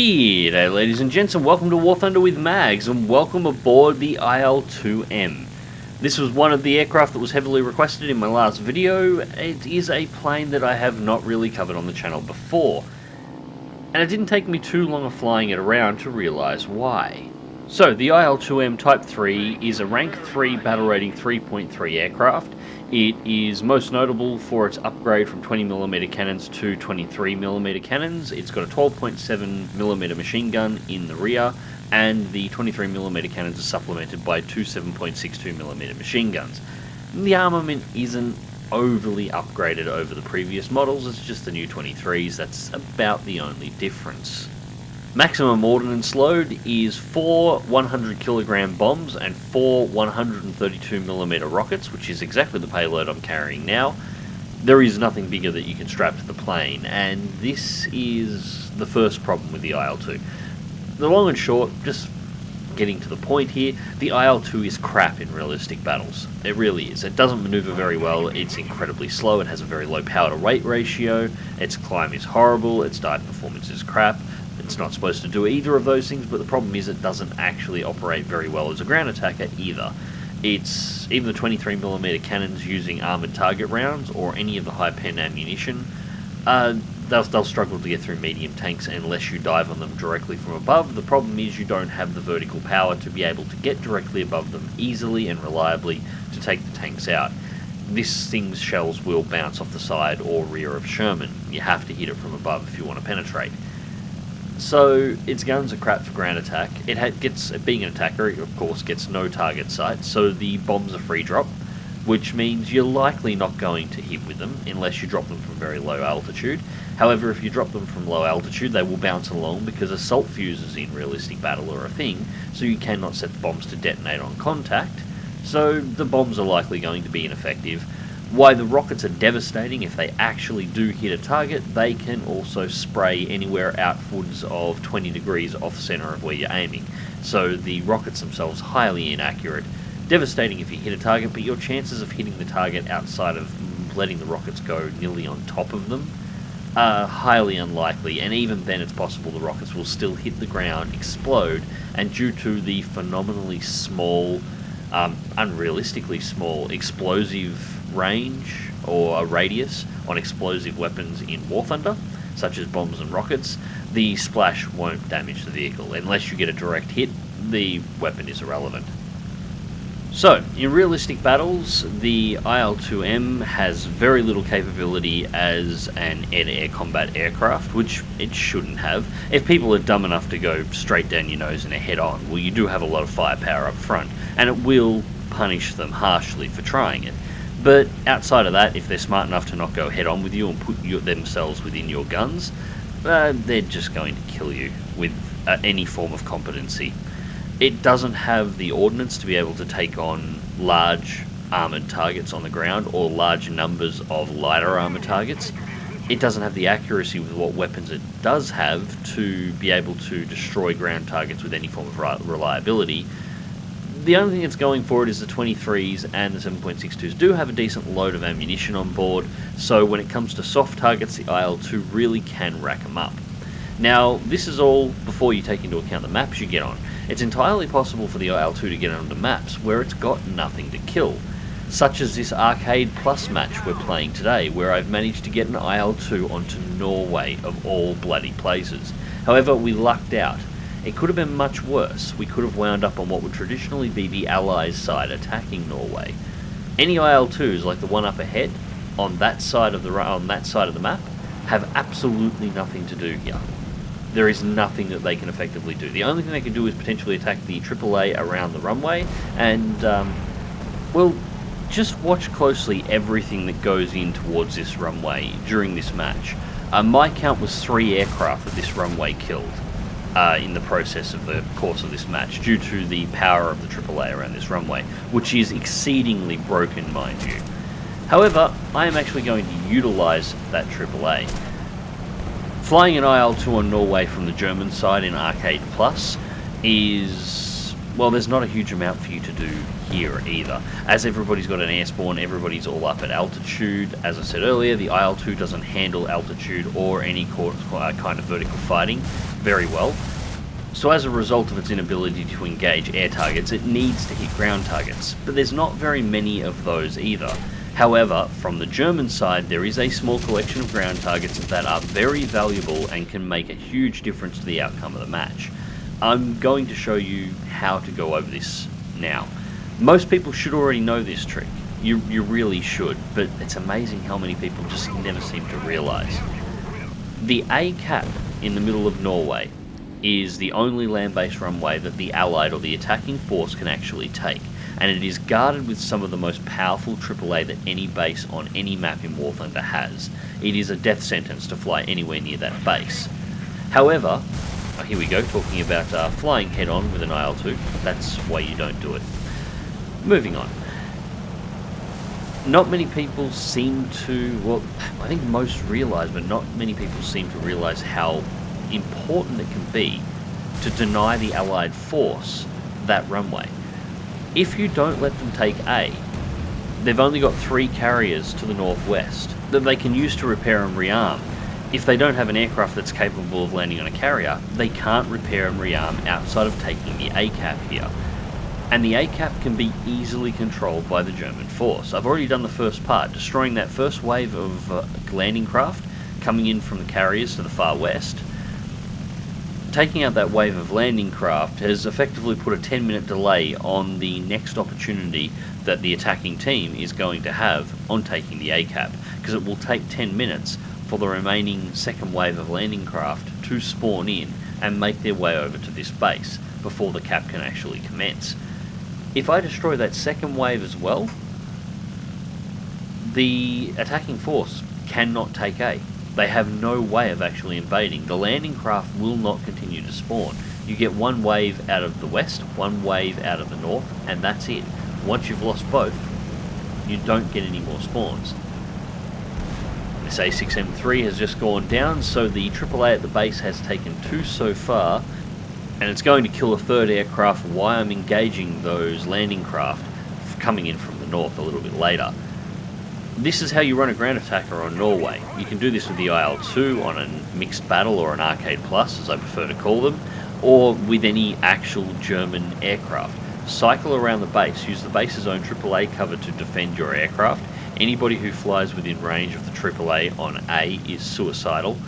G'day ladies and gents, and welcome to War Thunder with Mags, and welcome aboard the IL-2M. This was one of the aircraft that was heavily requested in my last video. It is a plane that I have not really covered on the channel before, and it didn't take me too long of flying it around to realise why. So, the IL-2M Type 3 is a Rank 3 battle rating 3.3 aircraft. It is most notable for its upgrade from 20mm cannons to 23mm cannons. It's got a 12.7mm machine gun in the rear, and the 23mm cannons are supplemented by two 7.62mm machine guns. The armament isn't overly upgraded over the previous models, it's just the new 23s, that's about the only difference. Maximum ordnance load is 4 100kg bombs and 4 132mm rockets, which is exactly the payload I'm carrying now. There is nothing bigger that you can strap to the plane, and this is the first problem with the IL-2. The long and short, just getting to the point here, the IL-2 is crap in realistic battles. It really is. It doesn't maneuver very well, it's incredibly slow, it has a very low power to weight ratio, its climb is horrible, its dive performance is crap. It's not supposed to do either of those things, but the problem is it doesn't actually operate very well as a ground attacker either. It's even the 23mm cannons using armoured target rounds or any of the high pen ammunition, they'll struggle to get through medium tanks unless you dive on them directly from above. The problem is you don't have the vertical power to be able to get directly above them easily and reliably to take the tanks out. This thing's shells will bounce off the side or rear of Sherman. You have to hit it from above if you want to penetrate. So, its guns are crap for ground attack. Being an attacker, it of course gets no target sight, so the bombs are free drop, which means you're likely not going to hit with them unless you drop them from very low altitude. However, if you drop them from low altitude, they will bounce along because assault fuses in realistic battle are a thing, so you cannot set the bombs to detonate on contact, so the bombs are likely going to be ineffective. Why the rockets are devastating, if they actually do hit a target, they can also spray anywhere outwards of 20 degrees off center of where you're aiming. So the rockets themselves highly inaccurate. Devastating if you hit a target, but your chances of hitting the target outside of letting the rockets go nearly on top of them are highly unlikely, and even then it's possible the rockets will still hit the ground, explode, and due to the phenomenally small, unrealistically small explosive range or a radius on explosive weapons in War Thunder, such as bombs and rockets, the splash won't damage the vehicle. Unless you get a direct hit, the weapon is irrelevant. So, in realistic battles, the IL-2M has very little capability as an air-to-air combat aircraft, which it shouldn't have. If people are dumb enough to go straight down your nose and a head-on, well, you do have a lot of firepower up front, and it will punish them harshly for trying it. But outside of that, if they're smart enough to not go head-on with you and put themselves within your guns, they're just going to kill you with any form of competency. It doesn't have the ordnance to be able to take on large armoured targets on the ground or large numbers of lighter armoured targets. It doesn't have the accuracy with what weapons it does have to be able to destroy ground targets with any form of reliability. The only thing that's going for it is the 23s and the 7.62s do have a decent load of ammunition on board, so when it comes to soft targets, the IL-2 really can rack them up. Now, this is all before you take into account the maps you get on. It's entirely possible for the IL-2 to get onto maps where it's got nothing to kill, such as this Arcade Plus match we're playing today, where I've managed to get an IL-2 onto Norway of all bloody places. However, we lucked out. It could have been much worse. We could have wound up on what would traditionally be the Allies' side attacking Norway. Any IL-2s, like the one up ahead, on that side of the map, have absolutely nothing to do here. There is nothing that they can effectively do. The only thing they can do is potentially attack the AAA around the runway, and, well, just watch closely everything that goes in towards this runway during this match. My count was 3 aircraft that this runway killed in the process of the course of this match, due to the power of the AAA around this runway, which is exceedingly broken, mind you. However, I am actually going to utilise that AAA. Flying an IL-2 on Norway from the German side in Arcade Plus is Well, there's not a huge amount for you to do here either. As everybody's got an air spawn, everybody's all up at altitude. As I said earlier, the IL-2 doesn't handle altitude or any kind of vertical fighting very well. So as a result of its inability to engage air targets, it needs to hit ground targets, but there's not very many of those either. However, from the German side, there is a small collection of ground targets that are very valuable and can make a huge difference to the outcome of the match. I'm going to show you how to go over this now. Most people should already know this trick. You really should, but it's amazing how many people just never seem to realise. The A cap in the middle of Norway is the only land-based runway that the Allied or the attacking force can actually take, and it is guarded with some of the most powerful AAA that any base on any map in War Thunder has. It is a death sentence to fly anywhere near that base. However, here we go, talking about flying head-on with an IL-2, that's why you don't do it. Moving on. Not many people seem to, well, I think most realise, but not many people seem to realise how important it can be to deny the Allied force that runway. If you don't let them take A, they've only got 3 carriers to the northwest that they can use to repair and rearm. If they don't have an aircraft that's capable of landing on a carrier, they can't repair and rearm outside of taking the A cap here. And the A cap can be easily controlled by the German force. I've already done the first part, destroying that first wave of landing craft coming in from the carriers to the far west. Taking out that wave of landing craft has effectively put a 10-minute delay on the next opportunity that the attacking team is going to have on taking the A cap, because it will take 10 minutes for the remaining second wave of landing craft to spawn in and make their way over to this base before the cap can actually commence. If I destroy that second wave as well, the attacking force cannot take A. They have no way of actually invading. The landing craft will not continue to spawn. You get one wave out of the west, one wave out of the north, and that's it. Once you've lost both, you don't get any more spawns. This A6M3 has just gone down, so the AAA at the base has taken 2 so far, and it's going to kill a third aircraft while I'm engaging those landing craft coming in from the north a little bit later. This is how you run a ground attacker on Norway. You can do this with the IL-2 on a mixed battle or an Arcade Plus, as I prefer to call them, or with any actual German aircraft. Cycle around the base, use the base's own AAA cover to defend your aircraft. Anybody who flies within range of the AAA on A is suicidal.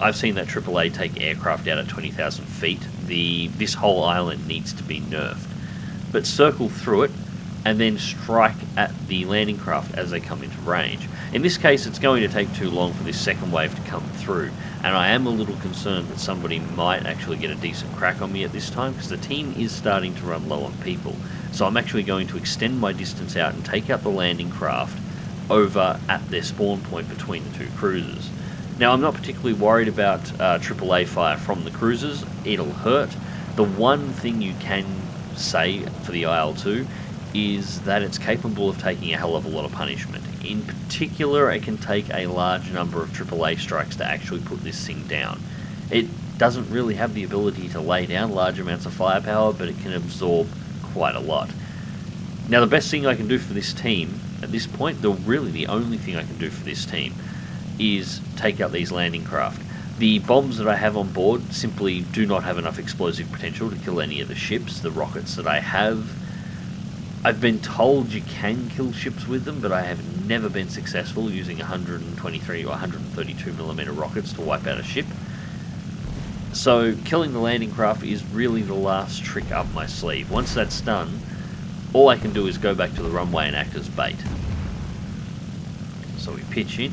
I've seen that AAA take aircraft out at 20,000 feet. This whole island needs to be nerfed. But circle through it, and then strike at the landing craft as they come into range. In this case, it's going to take too long for this second wave to come through, and I am a little concerned that somebody might actually get a decent crack on me at this time, because the team is starting to run low on people. So I'm actually going to extend my distance out and take out the landing craft over at their spawn point between the 2 cruisers. Now, I'm not particularly worried about AAA fire from the cruisers. It'll hurt. The one thing you can say for the IL-2 is that it's capable of taking a hell of a lot of punishment. In particular, it can take a large number of AAA strikes to actually put this thing down. It doesn't really have the ability to lay down large amounts of firepower, but it can absorb quite a lot. Now, the best thing I can do for this team, at this point, really the only thing I can do for this team, is take out these landing craft. The bombs that I have on board simply do not have enough explosive potential to kill any of the ships. The rockets that I have, I've been told you can kill ships with them, but I have never been successful using 123 or 132mm rockets to wipe out a ship. So killing the landing craft is really the last trick up my sleeve. Once that's done, all I can do is go back to the runway and act as bait. So we pitch in,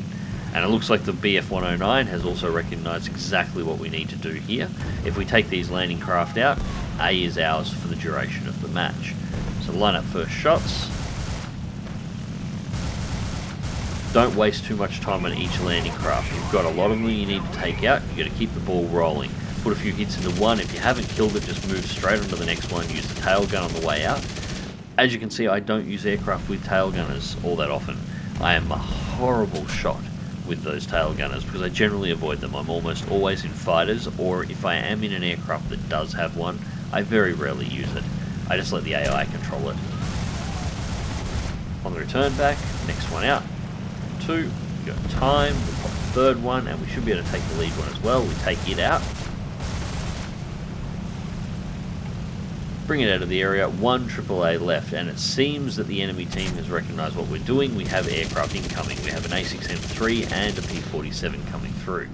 and it looks like the BF-109 has also recognised exactly what we need to do here. If we take these landing craft out, A is ours for the duration of the match. So line up first shots. Don't waste too much time on each landing craft. You've got a lot of them you need to take out. You've got to keep the ball rolling. Put a few hits into one. If you haven't killed it, just move straight onto the next one. Use the tail gun on the way out. As you can see, I don't use aircraft with tail gunners all that often. I am a horrible shot with those tail gunners because I generally avoid them. I'm almost always in fighters, or if I am in an aircraft that does have one, I very rarely use it. I just let the AI control it. On the return back, next one out. 2, we got time, we'll pop the third one, and we should be able to take the lead one as well. We take it out. Bring it out of the area, 1 AAA left, and it seems that the enemy team has recognised what we're doing. We have aircraft incoming. We have an A6M3 and a P-47 coming through.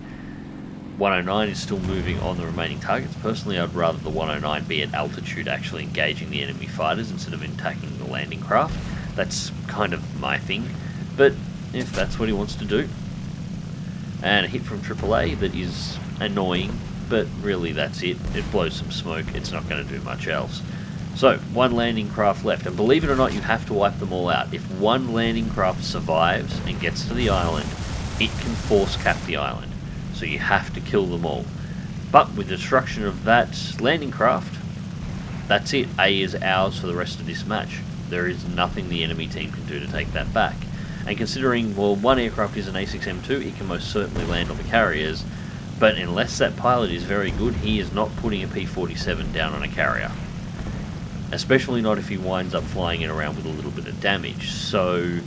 109 is still moving on the remaining targets. Personally, I'd rather the 109 be at altitude, actually engaging the enemy fighters instead of attacking the landing craft. That's kind of my thing, but if that's what he wants to do. And a hit from AAA that is annoying, but really that's it. It blows some smoke, it's not going to do much else. So, 1 landing craft left, and believe it or not, you have to wipe them all out. If 1 landing craft survives and gets to the island, it can force cap the island. So you have to kill them all. But with the destruction of that landing craft, that's it. A is ours for the rest of this match. There is nothing the enemy team can do to take that back. And considering, well, 1 aircraft is an A6M2, it can most certainly land on the carriers, but unless that pilot is very good, he is not putting a P-47 down on a carrier. Especially not if he winds up flying it around with a little bit of damage. So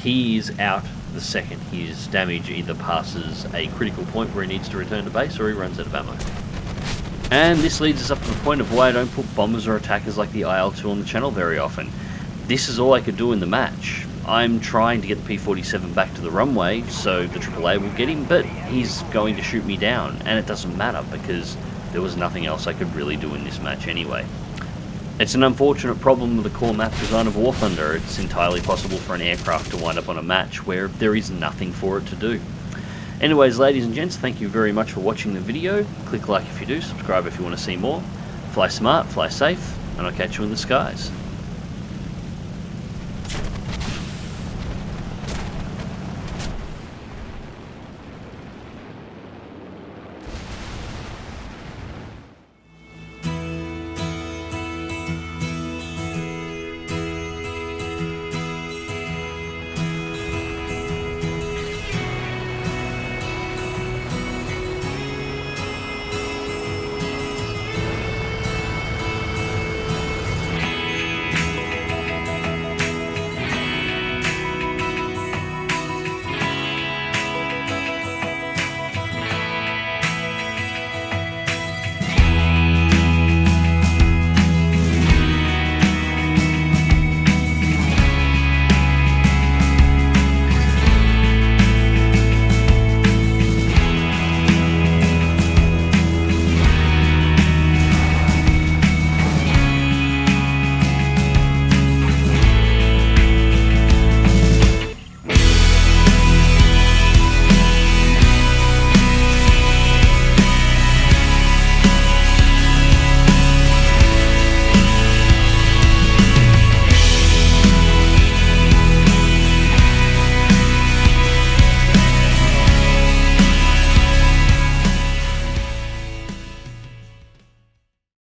he is out the second his damage either passes a critical point where he needs to return to base or he runs out of ammo. And this leads us up to the point of why I don't put bombers or attackers like the IL-2 on the channel very often. This is all I could do in the match. I'm trying to get the P-47 back to the runway so the AAA will get him, but he's going to shoot me down, and it doesn't matter because there was nothing else I could really do in this match anyway. It's an unfortunate problem with the core map design of War Thunder. It's entirely possible for an aircraft to wind up on a match where there is nothing for it to do. Anyways, ladies and gents, thank you very much for watching the video. Click like if you do, subscribe if you want to see more. Fly smart, fly safe, and I'll catch you in the skies.